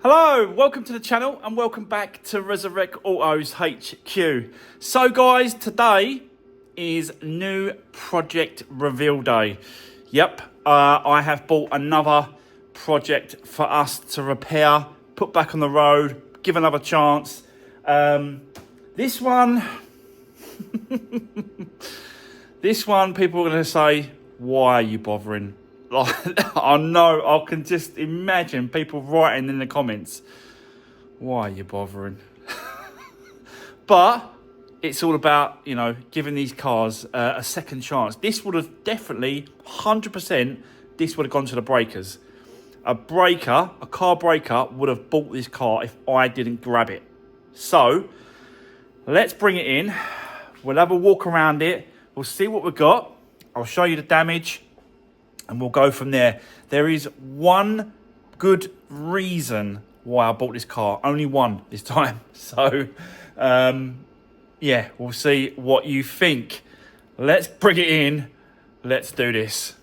Hello, welcome to the channel and welcome back to Resurwreck Autos HQ. So guys, today is new project reveal day. Yep, I have bought another project for us to repair, put back on the road, give another chance. This one, people are going to say, why are you bothering? I know, I can just imagine people writing in the comments, why are you bothering? But it's all about, you know, giving these cars a second chance. This would have definitely, 100%, this would have gone to the breakers. A car breaker would have bought this car if I didn't grab it. So, let's bring it in. We'll have a walk around it. We'll see what we've got. I'll show you the damage. And we'll go from there. There is one good reason why I bought this car. Only one this time. So, yeah, we'll see what you think. Let's bring it in. Let's do this.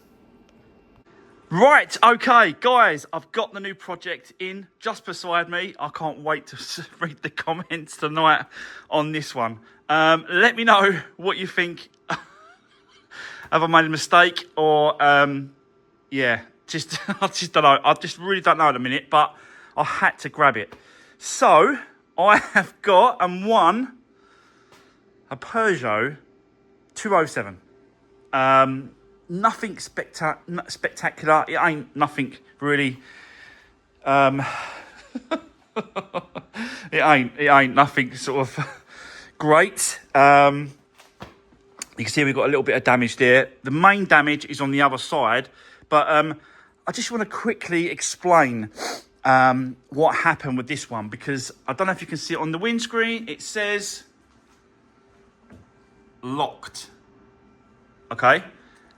Right, okay, guys, I've got the new project in just beside me. I can't wait to read the comments tonight on this one. Let me know what you think. Have I made a mistake or, yeah, I just don't know. I just really don't know at the minute, but I had to grab it. So, I have got and won a Peugeot 207. Nothing spectacular. It ain't nothing really. It ain't nothing sort of great. You can see we've got a little bit of damage there. The main damage is on the other side. But I just want to quickly explain what happened with this one. Because I don't know if you can see it on the windscreen. It says locked. Okay.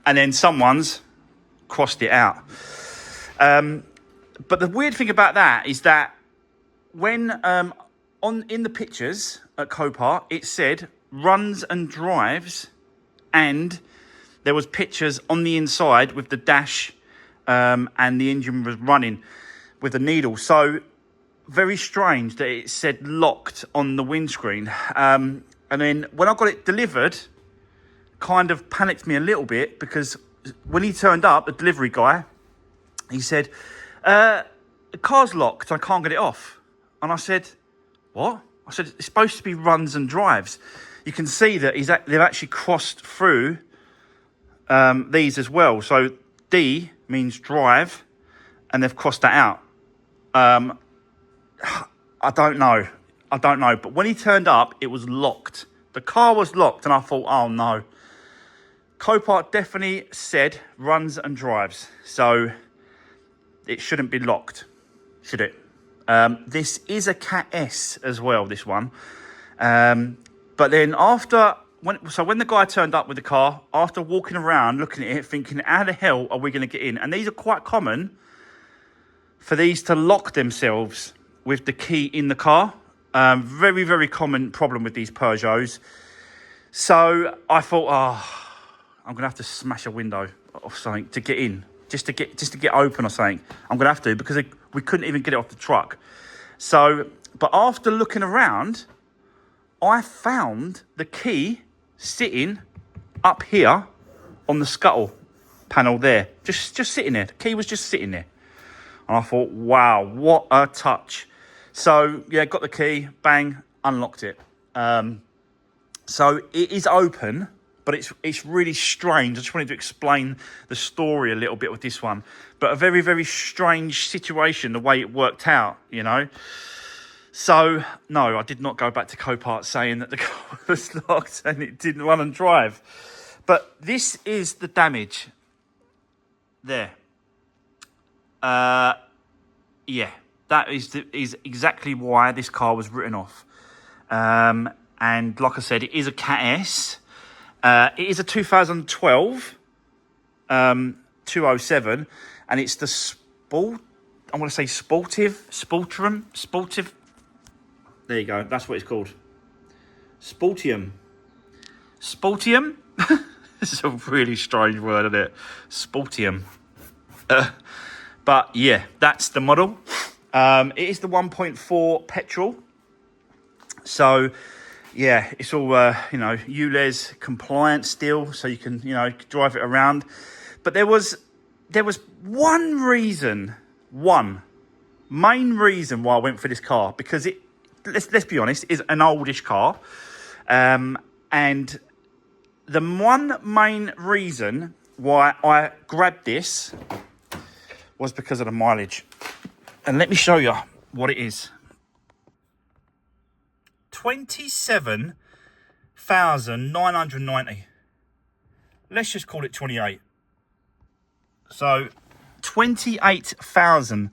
And then someone's crossed it out. But the weird thing about that is that when in the pictures at Copart, it said runs and drives, and there was pictures on the inside with the dash and the engine was running with the needle. So very strange that it said locked on the windscreen. And then when I got it delivered, kind of panicked me a little bit, because when he turned up, the delivery guy, he said, the car's locked, I can't get it off. And I said, what? I said, it's supposed to be runs and drives. You can see that they've actually crossed through these as well. So D means drive, and they've crossed that out. I don't know. But when he turned up, it was locked. The car was locked, and I thought, oh no. Copart definitely said runs and drives. So it shouldn't be locked, should it? This is a Cat S as well, this one. But then when the guy turned up with the car, after walking around, looking at it, thinking, how the hell are we going to get in? And these are quite common for these to lock themselves with the key in the car. Very, very common problem with these Peugeots. So I thought, I'm going to have to smash a window or something to get in, just to get open or something. I'm going to have to, because we couldn't even get it off the truck. So, but after looking around, I found the key sitting up here on the scuttle panel there. Just sitting there. The key was just sitting there. And I thought, wow, what a touch. So, yeah, got the key, bang, unlocked it. So it is open, but it's really strange. I just wanted to explain the story a little bit with this one. But a very, very strange situation, the way it worked out, you know. So, no, I did not go back to Copart saying that the car was locked and it didn't run and drive. But this is the damage. There. Yeah, that is exactly why this car was written off. And like I said, it is a Cat S. It is a 2012 207, and it's the Sportium. There you go. That's what it's called. Sportium. This is a really strange word, isn't it? Sportium. But yeah, that's the model. It is the 1.4 petrol. So, yeah, it's all, ULEZ compliant still, so you can, drive it around. But there was one main reason why I went for this car, because let's be honest, is an oldish car. And the one main reason why I grabbed this was because of the mileage. And let me show you what it is. 27,990. Let's just call it 28. So 28,000.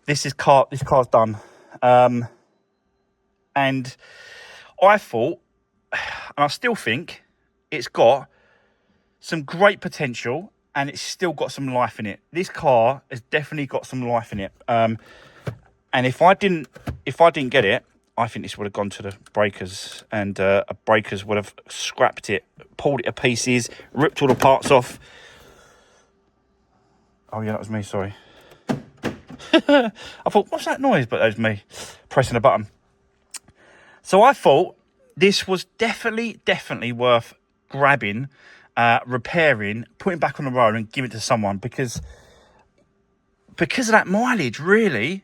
This car's done. And I thought, and I still think, it's got some great potential and it's still got some life in it. This car has definitely got some life in it. And if I didn't get it, I think this would have gone to the breakers, and breakers would have scrapped it, pulled it to pieces, ripped all the parts off. Oh yeah, that was me, sorry. I thought, what's that noise? But that was me pressing a button. So I thought this was definitely worth grabbing, repairing, putting back on the road and giving it to someone, because of that mileage, really.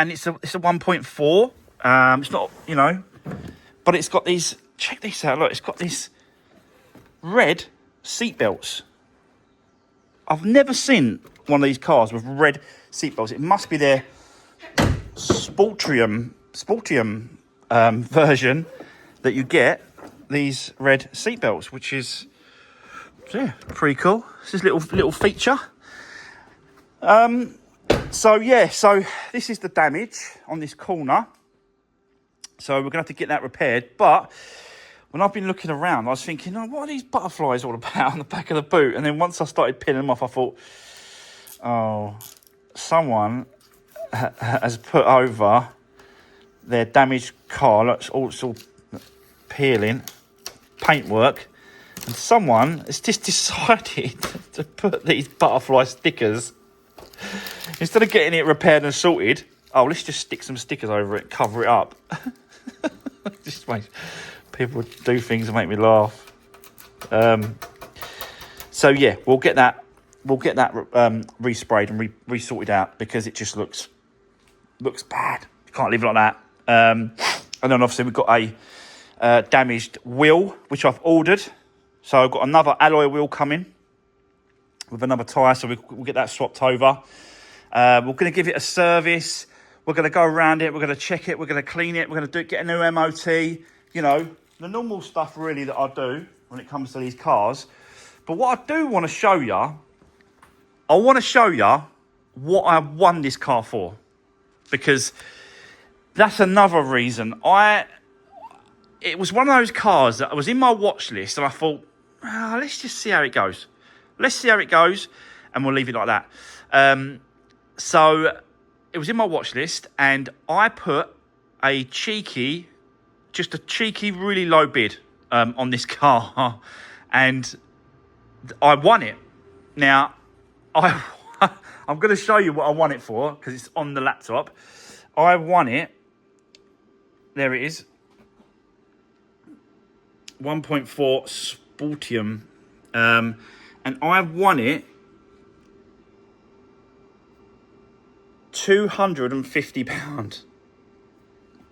And it's a 1.4. It's not, but it's got these, check this out, look, it's got these red seat belts. I've never seen one of these cars with red seat belts. It must be their Sportium version that you get these red seat belts, which is, yeah, pretty cool. It's this little feature. So this is the damage on this corner. So we're going to have to get that repaired. But when I've been looking around, I was thinking, what are these butterflies all about on the back of the boot? And then once I started pinning them off, I thought, someone has put over their damaged car. Look, it's all peeling, paintwork. And someone has just decided to put these butterfly stickers, instead of getting it repaired and sorted, let's just stick some stickers over it, cover it up. Just makes people do things that make me laugh. So yeah, we'll get that resprayed and resorted out, because it just looks bad. You can't leave it like that. And then obviously we've got a damaged wheel, which I've ordered. So I've got another alloy wheel coming with another tyre, so we'll get that swapped over. We're going to give it a service. We're going to go around it. We're going to check it. We're going to clean it. We're going to get a new MOT. The normal stuff really that I do when it comes to these cars. But what I do want to show you, I want to show you what I won this car for, because that's another reason. It was one of those cars that was in my watch list, and I thought, let's just see how it goes. Let's see how it goes, and we'll leave it like that. So it was in my watch list, and I put a cheeky, really low bid on this car, and I won it. Now, I'm going to show you what I won it for, because it's on the laptop. I won it. There it is. 1.4 Sportium. And I won it £250.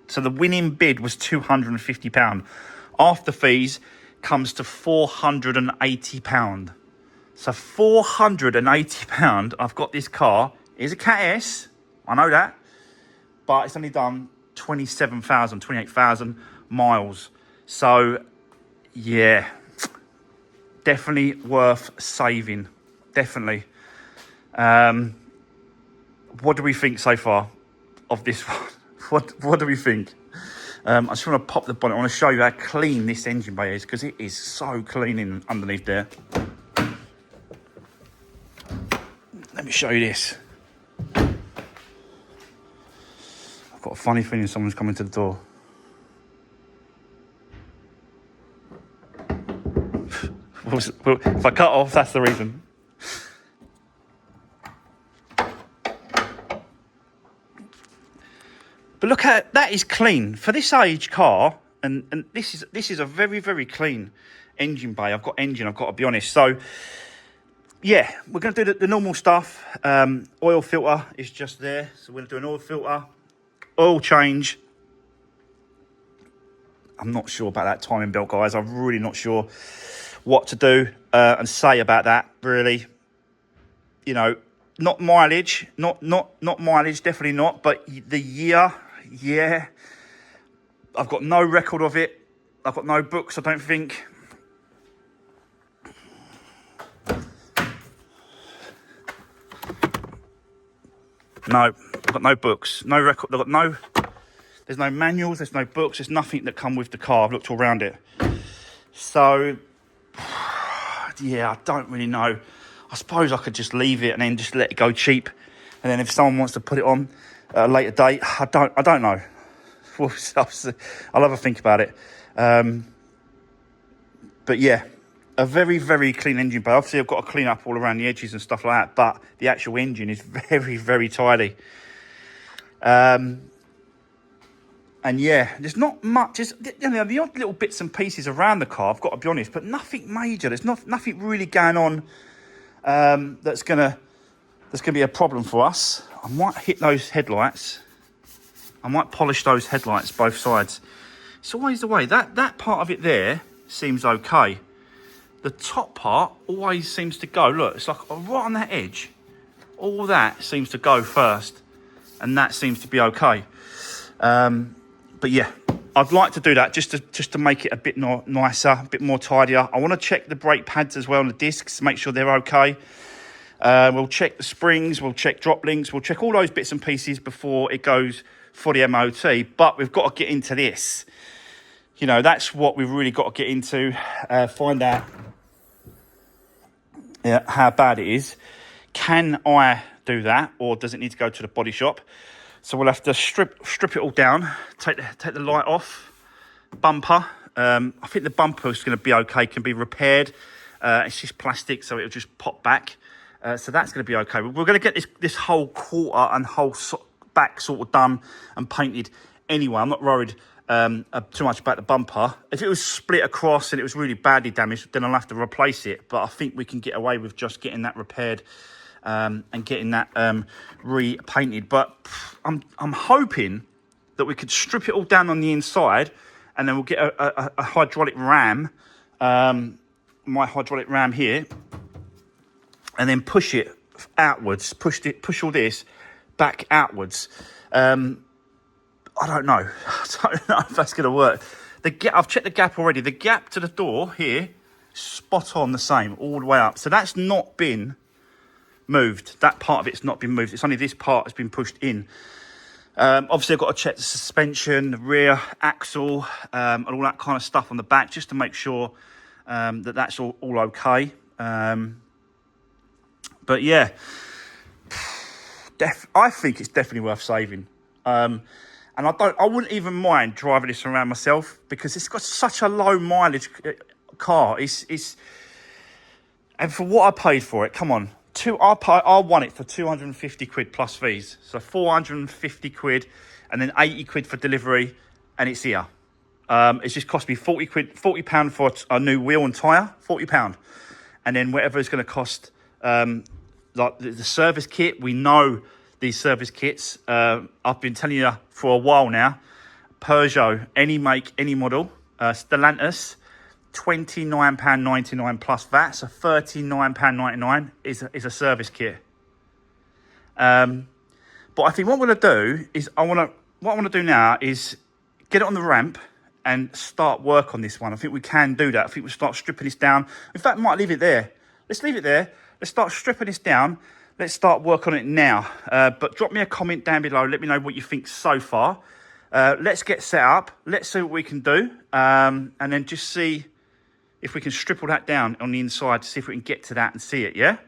So the winning bid was £250. After fees comes to £480. So £480, I've got this car. It's a Cat S, I know that, but it's only done 28,000 miles. So yeah, definitely worth saving. Definitely. What do we think so far of this one? What do we think? I just want to pop the bonnet. I want to show you how clean this engine bay is, because it is so clean underneath there. Let me show you this. I've got a funny feeling someone's coming to the door. If I cut off, that's the reason. But look at that, is clean for this age car, and this is a very, very clean engine bay. I've got to be honest. So yeah, we're going to do the normal stuff. Oil filter is just there, so we're going to do an oil filter, oil change. I'm not sure about that timing belt, guys. I'm really not sure what to do and say about that, really. You know, not mileage, not mileage, definitely not. But the year, yeah, I've got no record of it. I've got no books, I don't think. No, I've got no books, no record. I've got no. There's no manuals. There's no books. There's nothing that come with the car. I've looked all around it. So yeah, I don't really know. I suppose I could just leave it and then just let it go cheap. And then if someone wants to put it on at a later date, I don't know. I'll have a think about it. But yeah, a very, very clean engine bay. Obviously, I've got to clean up all around the edges and stuff like that. But the actual engine is very, very tidy. And yeah, there's not much. There's, you know, the odd little bits and pieces around the car, I've got to be honest, but nothing major. There's nothing really going on that's gonna be a problem for us. I might hit those headlights. I might polish those headlights both sides. It's always the way. That part of it there seems okay. The top part always seems to go. Look, it's like right on that edge. All that seems to go first, and that seems to be okay. But yeah, I'd like to do that just to make it a bit nicer, a bit more tidier. I want to check the brake pads as well and the discs, make sure they're okay. We'll check the springs, we'll check drop links, we'll check all those bits and pieces before it goes for the MOT. But we've got to get into this. You know, that's what we've really got to get into. Find out how bad it is. Can I do that, or does it need to go to the body shop? So we'll have to strip it all down, take the light off, bumper. I think the bumper is going to be okay, can be repaired. It's just plastic, so it'll just pop back. So that's going to be okay. We're going to get this whole quarter and whole back sort of done and painted anyway. I'm not worried too much about the bumper. If it was split across and it was really badly damaged, then I'll have to replace it. But I think we can get away with just getting that repaired. And getting that repainted, but I'm hoping that we could strip it all down on the inside, and then we'll get a hydraulic ram, my hydraulic ram here, and then push it outwards, push all this back outwards. I don't know. I don't know if that's going to work. I've checked the gap already. The gap to the door here, spot on the same all the way up. So that's not been moved. That part of it's not been moved. It's only this part that's been pushed in. Obviously, I've got to check the suspension, the rear axle, and all that kind of stuff on the back, just to make sure that's all okay. But yeah, I think it's definitely worth saving. And I wouldn't even mind driving this around myself, because it's got such a low mileage car. And for what I paid for it, come on. I won it for 250 quid plus fees. So 450 quid and then 80 quid for delivery, and it's here. It's just cost me £40 for a new wheel and tyre, £40. And then whatever it's going to cost, like the service kit. We know these service kits. I've been telling you for a while now. Peugeot, any make, any model. Stellantis, £29.99 plus VAT, so £39.99 is a service kit. But I think what I'm going to do is what I want to do now is get it on the ramp and start work on this one. I think we can do that. I think we'll start stripping this down. In fact, I might leave it there. Let's leave it there. Let's start stripping this down. Let's start work on it now. But drop me a comment down below. Let me know what you think so far. Let's get set up. Let's see what we can do. And then just see if we can strip all that down on the inside to see if we can get to that and see it, yeah?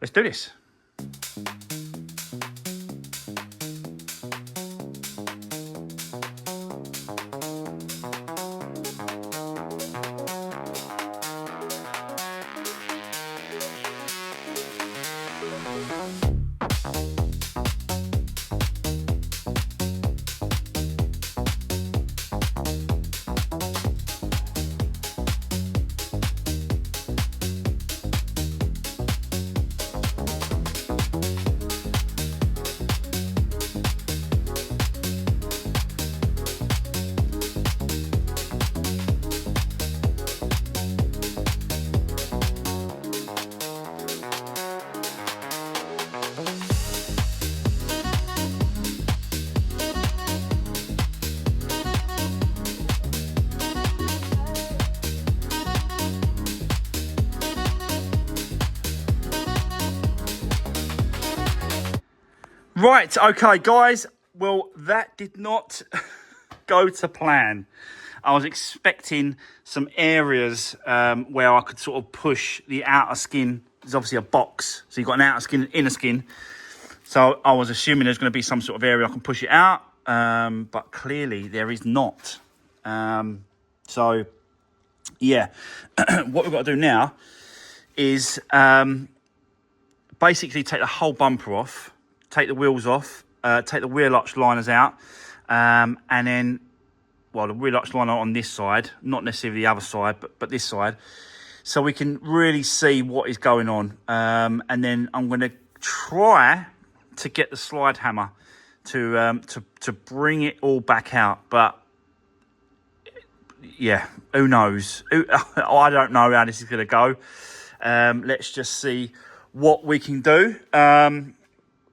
Let's do this. Right, okay, guys. Well, that did not go to plan. I was expecting some areas where I could sort of push the outer skin. There's obviously a box, so you've got an outer skin and inner skin. So I was assuming there's going to be some sort of area I can push it out, but clearly there is not. So, yeah, what we've got to do now is basically take the whole bumper off, take the wheels off, take the wheel arch liners out, and then, well, the wheel arch liner on this side, not necessarily the other side, but this side, so we can really see what is going on. And then I'm going to try to get the slide hammer to bring it all back out, but yeah, who knows? I don't know how this is going to go. Let's just see what we can do.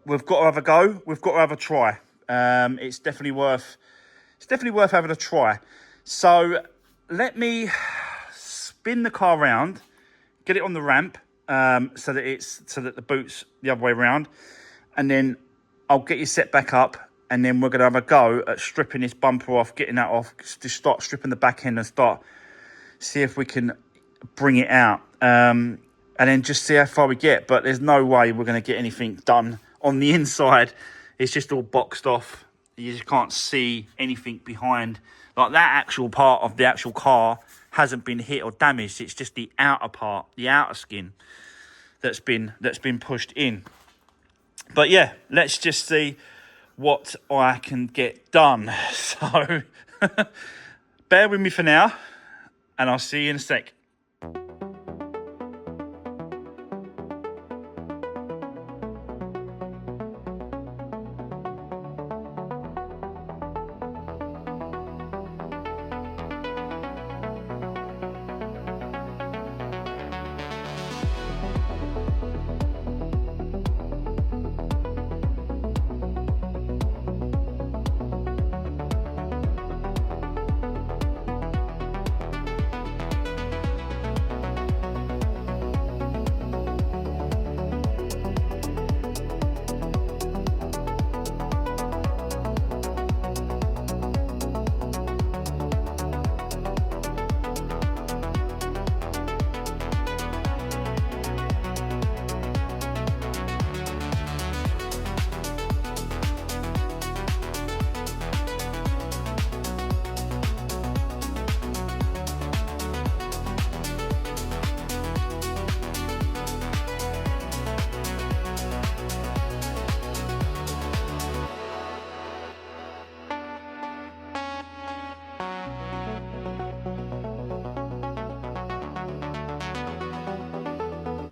We've got to have a go. We've got to have a try. It's definitely worth having a try. So let me spin the car around, get it on the ramp, so that the boot's the other way around, and then I'll get you set back up, and then we're going to have a go at stripping this bumper off, getting that off, just start stripping the back end and see if we can bring it out, and then just see how far we get. But there's no way we're going to get anything done on the inside. It's just all boxed off. You just can't see anything behind. Like, that actual part of the actual car hasn't been hit or damaged. It's just the outer part, the outer skin that's been pushed in. But yeah, let's just see what I can get done. So bear with me for now, and I'll see you in a sec.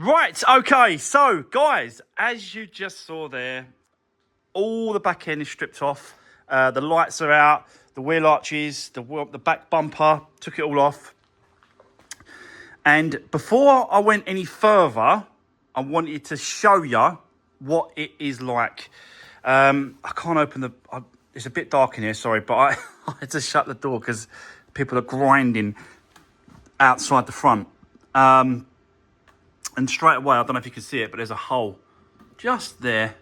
Right, okay, so guys, as you just saw there, all the back end is stripped off. The lights are out, the wheel arches, the back bumper, took it all off. And before I went any further, I wanted to show you what it is like. I can't open it's a bit dark in here, sorry, but I had to shut the door because people are grinding outside the front. And straight away, I don't know if you can see it, but there's a hole just there.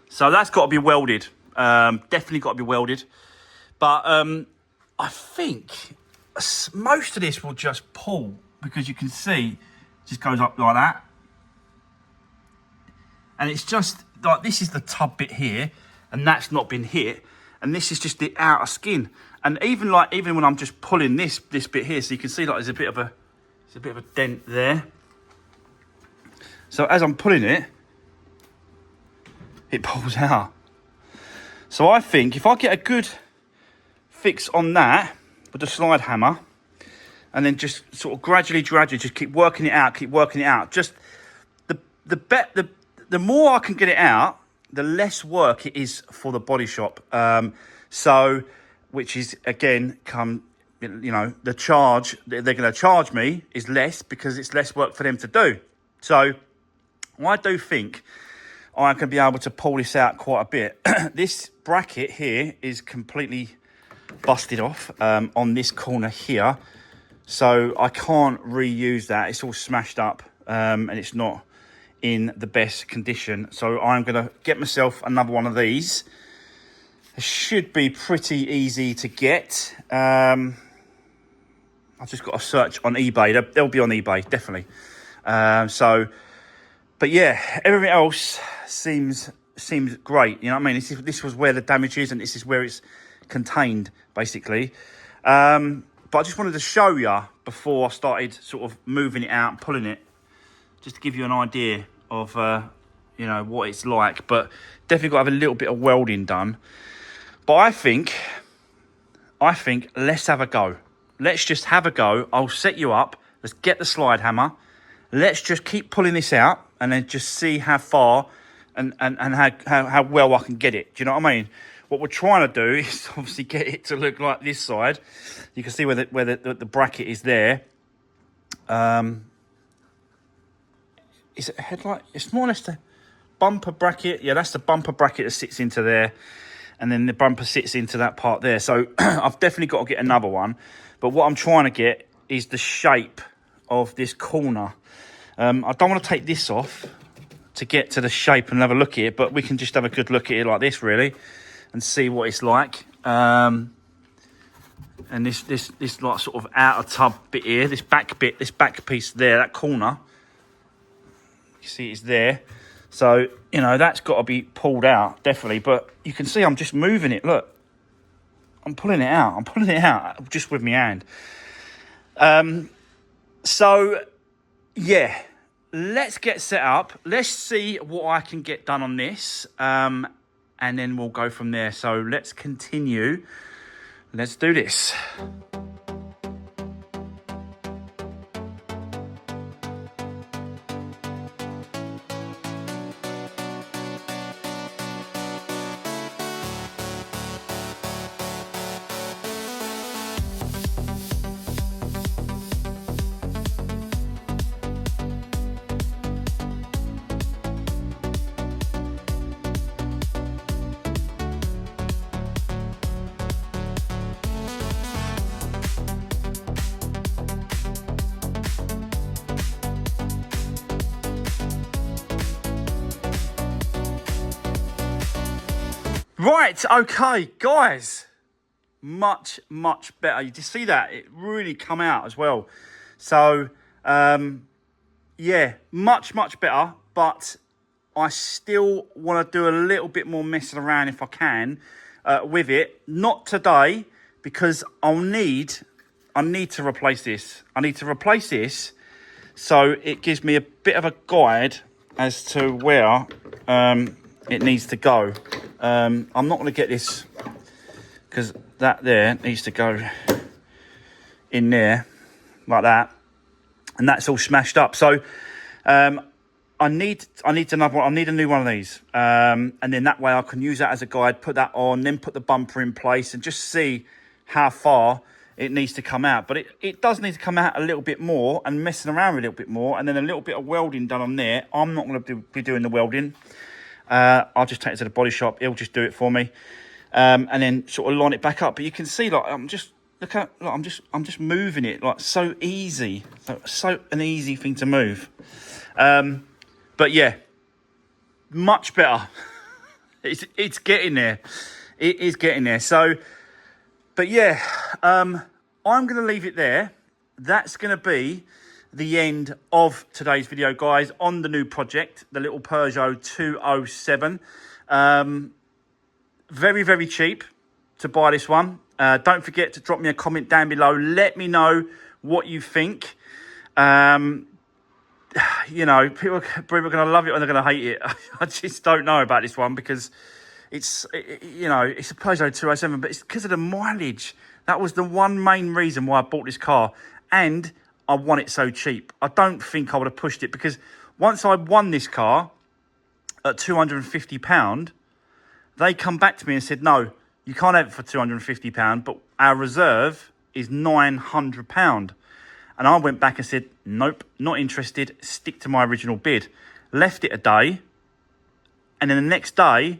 So that's got to be welded. Definitely got to be welded. But I think most of this will just pull, because you can see it just goes up like that. And it's just like, this is the tub bit here, and that's not been hit. And this is just the outer skin. And even when I'm just pulling this bit here, so you can see like there's a bit of a dent there. So as I'm pulling it, it pulls out. So I think if I get a good fix on that with the slide hammer, and then just sort of gradually just keep working it out. Just the more I can get it out, the less work it is for the body shop. So, which is again the charge they're going to charge me is less, because it's less work for them to do. So I do think I can be able to pull this out quite a bit. This bracket here is completely busted off on this corner here, so I can't reuse that. It's all smashed up, and it's not in the best condition. So I'm going to get myself another one of these. It should be pretty easy to get. I've just got to search on eBay. They'll be on eBay, definitely. But yeah, everything else seems great. You know what I mean? This was where the damage is, and this is where it's contained, basically. But I just wanted to show you before I started sort of moving it out and pulling it, just to give you an idea of, you know, what it's like. But definitely got to have a little bit of welding done. But I think let's have a go. Let's just have a go. I'll set you up. Let's get the slide hammer. Let's just keep pulling this out and then just see how far and how well I can get it. Do you know what I mean? What we're trying to do is obviously get it to look like this side. You can see where the bracket is there. Is it a headlight? It's more or less the bumper bracket. Yeah, that's the bumper bracket that sits into there. And then the bumper sits into that part there. So I've definitely got to get another one. But what I'm trying to get is the shape of this corner. I don't want to take this off to get to the shape and have a look at it. But we can just have a good look at it like this, really. And see what it's like. And this like sort of outer tub bit here, this back piece there, that corner. You see it's there. So, you know, that's got to be pulled out, definitely. But you can see I'm just moving it. Look, I'm pulling it out. I'm pulling it out just with my hand. So, yeah, let's get set up. Let's see what I can get done on this. And then we'll go from there. So let's continue. Let's do this. Right, okay, guys, much better. You just see that it really come out as well. So yeah, much better, but I still want to do a little bit more messing around if I can with it. Not today, because I need to replace this. I need to replace this so it gives me a bit of a guide as to where it needs to go. I'm not going to get this because that there needs to go in there like that, and that's all smashed up. So I need another one. I need a new one of these, and then that way I can use that as a guide, put that on, then put the bumper in place and just see how far it needs to come out. But it does need to come out a little bit more and messing around a little bit more, and then a little bit of welding done on there. I'm not going to be doing the welding. I'll just take it to the body shop. He'll just do it for me, and then sort of line it back up. But you can see, like, I'm just moving it, like, so easy, so an easy thing to move. But yeah, much better. It's getting there. It is getting there. So, but yeah, I'm going to leave it there. That's going to be the end of today's video, guys, on the new project, the little Peugeot 207. Very cheap to buy this one. Don't forget to drop me a comment down below. Let me know what you think. You know, people are going to love it or they're going to hate it. I just don't know about this one because you know, it's a Peugeot 207, but it's because of the mileage. That was the one main reason why I bought this car, and I want it so cheap. I don't think I would have pushed it, because once I won this car at £250, they come back to me and said, no, you can't have it for £250, but our reserve is £900. And I went back and said, nope, not interested, stick to my original bid. Left it a day, and then the next day,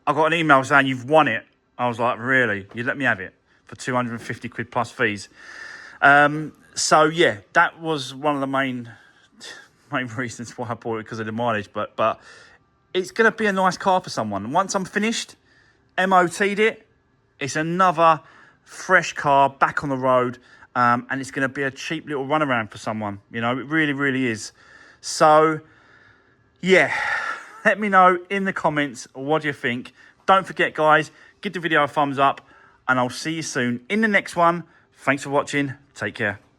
I got an email saying, you've won it. I was like, really? You let me have it for 250 quid plus fees? So yeah, that was one of the main main reasons why I bought it, because of the mileage. But it's going to be a nice car for someone. Once I'm finished, MOT'd it, it's another fresh car back on the road. And it's going to be a cheap little runaround for someone. You know, it really, really is. So, yeah, let me know in the comments, what do you think? Don't forget, guys, give the video a thumbs up, and I'll see you soon in the next one. Thanks for watching. Take care.